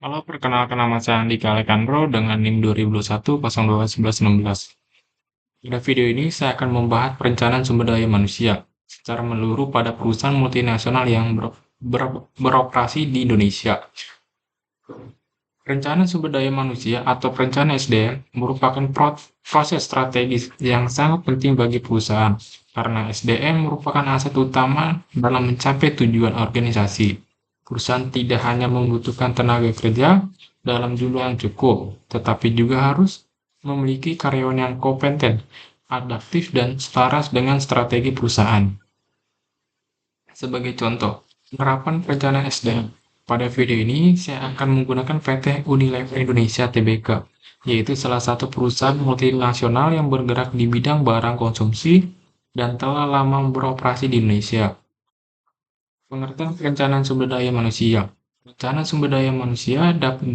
Halo, perkenalkan nama saya Andika Alekandro dengan NIM 2021 02 11 16. Pada video ini saya akan membahas perencanaan sumber daya manusia secara menyeluruh pada perusahaan multinasional yang beroperasi di Indonesia. Perencanaan sumber daya manusia atau perencanaan SDM merupakan proses strategis yang sangat penting bagi perusahaan karena SDM merupakan aset utama dalam mencapai tujuan organisasi. Perusahaan tidak hanya membutuhkan tenaga kerja dalam jumlah yang cukup, tetapi juga harus memiliki karyawan yang kompeten, adaptif, dan selaras dengan strategi perusahaan. Sebagai contoh, penerapan perencanaan SDM. Pada video ini, saya akan menggunakan PT Unilever Indonesia Tbk, yaitu salah satu perusahaan multinasional yang bergerak di bidang barang konsumsi dan telah lama beroperasi di Indonesia. Pengertian perencanaan sumber daya manusia. Perencanaan sumber daya manusia dapat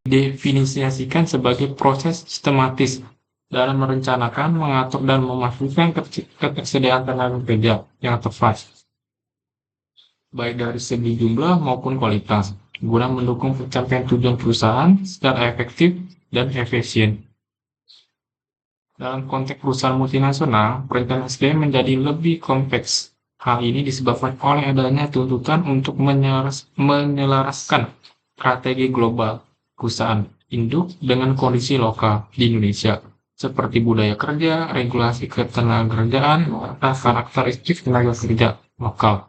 didefinisikan sebagai proses sistematis dalam merencanakan, mengatur, dan memastikan ketersediaan tenaga kerja yang tepat, baik dari segi jumlah maupun kualitas, guna mendukung pencapaian tujuan perusahaan secara efektif dan efisien. Dalam konteks perusahaan multinasional, perencanaan SDM menjadi lebih kompleks. Hal ini disebabkan oleh adanya tuntutan untuk menyelaraskan strategi global perusahaan induk dengan kondisi lokal di Indonesia, seperti budaya kerja, regulasi ketenagakerjaan, dan karakteristik tenaga kerja lokal.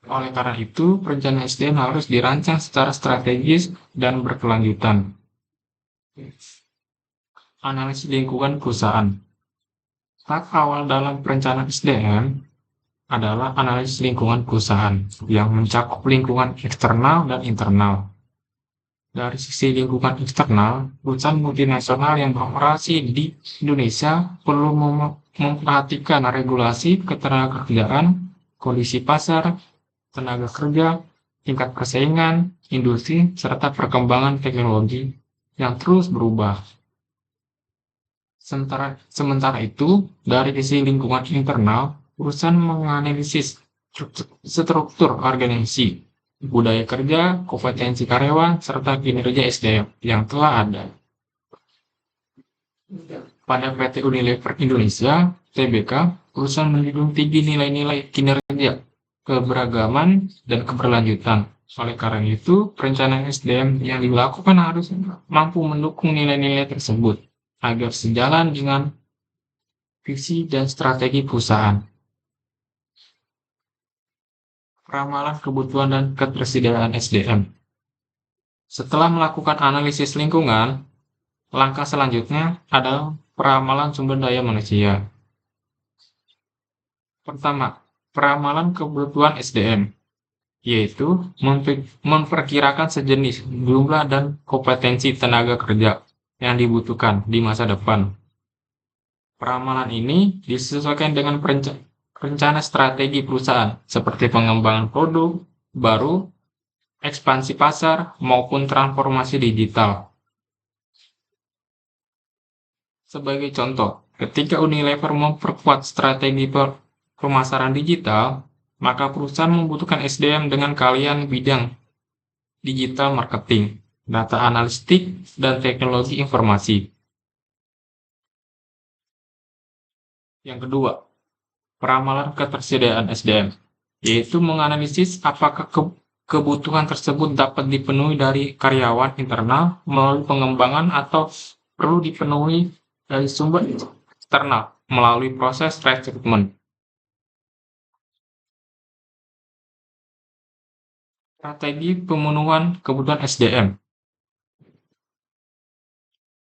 Oleh karena itu, perencanaan SDM harus dirancang secara strategis dan berkelanjutan. Analisis lingkungan perusahaan. Tahap awal dalam perencanaan SDM adalah analisis lingkungan perusahaan yang mencakup lingkungan eksternal dan internal. Dari sisi lingkungan eksternal, perusahaan multinasional yang beroperasi di Indonesia perlu memperhatikan regulasi ketenagakerjaan, kondisi pasar, tenaga kerja, tingkat persaingan, industri, serta perkembangan teknologi yang terus berubah. Sementara itu, dari sisi lingkungan internal, perusahaan menganalisis struktur organisasi, budaya kerja, kompetensi karyawan, serta kinerja SDM yang telah ada. Pada PT Unilever Indonesia, Tbk, perusahaan menjunjung tinggi nilai-nilai kinerja, keberagaman, dan keberlanjutan. Oleh karena itu, perencanaan SDM yang dilakukan harus mampu mendukung nilai-nilai tersebut agar sejalan dengan visi dan strategi perusahaan. Ramalan kebutuhan dan ketersediaan SDM. Setelah melakukan analisis lingkungan, langkah selanjutnya adalah peramalan sumber daya manusia. Pertama, peramalan kebutuhan SDM, yaitu memperkirakan sejenis jumlah dan kompetensi tenaga kerja yang dibutuhkan di masa depan. Peramalan ini disesuaikan dengan rencana strategi perusahaan seperti pengembangan produk baru, ekspansi pasar, maupun transformasi digital. Sebagai contoh, ketika Unilever memperkuat strategi pemasaran digital, maka perusahaan membutuhkan SDM dengan kalian bidang digital marketing, data analitik, dan teknologi informasi. Yang kedua, peramalan ketersediaan SDM, yaitu menganalisis apakah kebutuhan tersebut dapat dipenuhi dari karyawan internal melalui pengembangan atau perlu dipenuhi dari sumber eksternal melalui proses rekrutmen. Strategi pemenuhan kebutuhan SDM.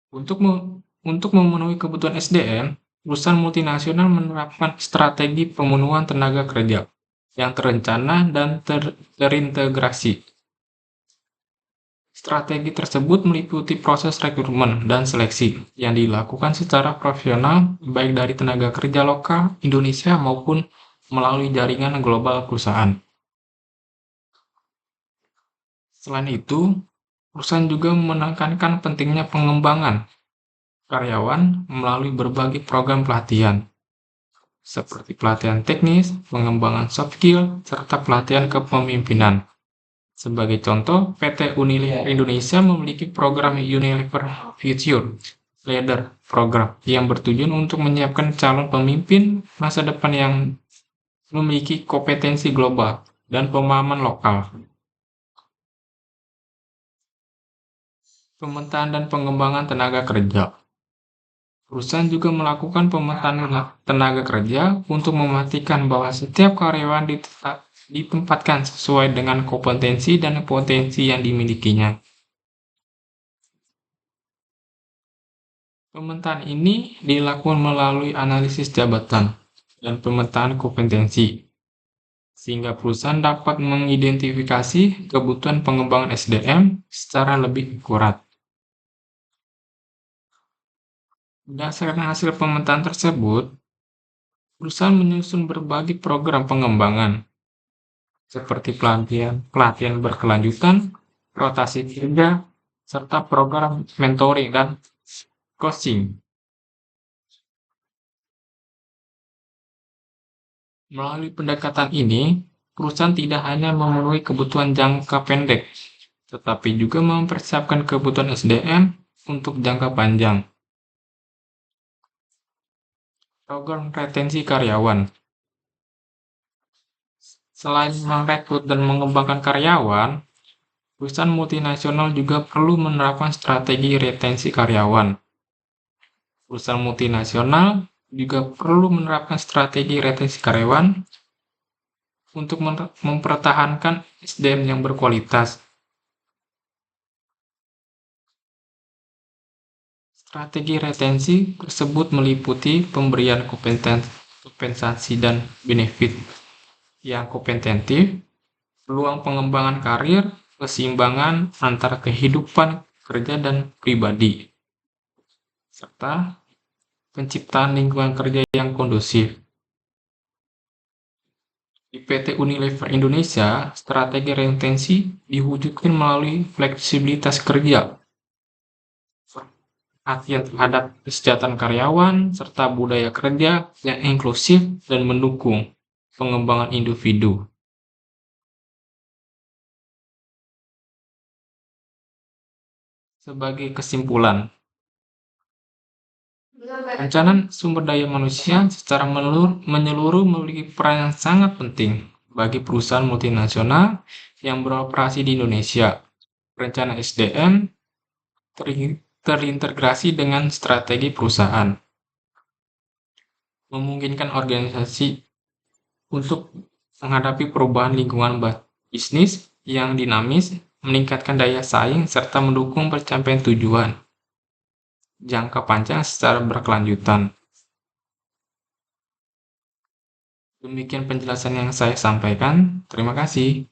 Untuk memenuhi kebutuhan SDM, perusahaan multinasional menerapkan strategi pemenuhan tenaga kerja yang terencana dan terintegrasi. Strategi tersebut meliputi proses rekrutmen dan seleksi yang dilakukan secara profesional baik dari tenaga kerja lokal Indonesia maupun melalui jaringan global perusahaan. Selain itu, perusahaan juga menekankan pentingnya pengembangan karyawan melalui berbagai program pelatihan, seperti pelatihan teknis, pengembangan soft skill, serta pelatihan kepemimpinan. Sebagai contoh, PT Unilever Indonesia memiliki program Unilever Future Leader Program yang bertujuan untuk menyiapkan calon pemimpin masa depan yang memiliki kompetensi global dan pemahaman lokal. Pemetaan dan pengembangan tenaga kerja. Perusahaan juga melakukan pemetaan tenaga kerja untuk memastikan bahwa setiap karyawan ditempatkan sesuai dengan kompetensi dan potensi yang dimilikinya. Pemetaan ini dilakukan melalui analisis jabatan dan pemetaan kompetensi, sehingga perusahaan dapat mengidentifikasi kebutuhan pengembangan SDM secara lebih akurat. Berdasarkan hasil pemetaan tersebut, perusahaan menyusun berbagai program pengembangan, seperti pelatihan berkelanjutan, rotasi kerja, serta program mentoring dan coaching. Melalui pendekatan ini, perusahaan tidak hanya memenuhi kebutuhan jangka pendek, tetapi juga mempersiapkan kebutuhan SDM untuk jangka panjang. Program retensi karyawan. Selain merekrut dan mengembangkan karyawan, perusahaan multinasional juga perlu menerapkan strategi retensi karyawan. Perusahaan multinasional juga perlu menerapkan strategi retensi karyawan untuk mempertahankan SDM yang berkualitas. Strategi retensi tersebut meliputi pemberian kompensasi dan benefit yang kompetitif, peluang pengembangan karir, keseimbangan antara kehidupan kerja dan pribadi, serta penciptaan lingkungan kerja yang kondusif. Di PT Unilever Indonesia, strategi retensi diwujudkan melalui fleksibilitas kerja, perhatian terhadap kesejahteraan karyawan, serta budaya kerja yang inklusif dan mendukung pengembangan individu. Sebagai kesimpulan, perencanaan sumber daya manusia secara menyeluruh memiliki peran yang sangat penting bagi perusahaan multinasional yang beroperasi di Indonesia. Perencanaan SDM terintegrasi dengan strategi perusahaan, memungkinkan organisasi untuk menghadapi perubahan lingkungan bisnis yang dinamis, meningkatkan daya saing, serta mendukung pencapaian tujuan jangka panjang secara berkelanjutan. Demikian penjelasan yang saya sampaikan. Terima kasih.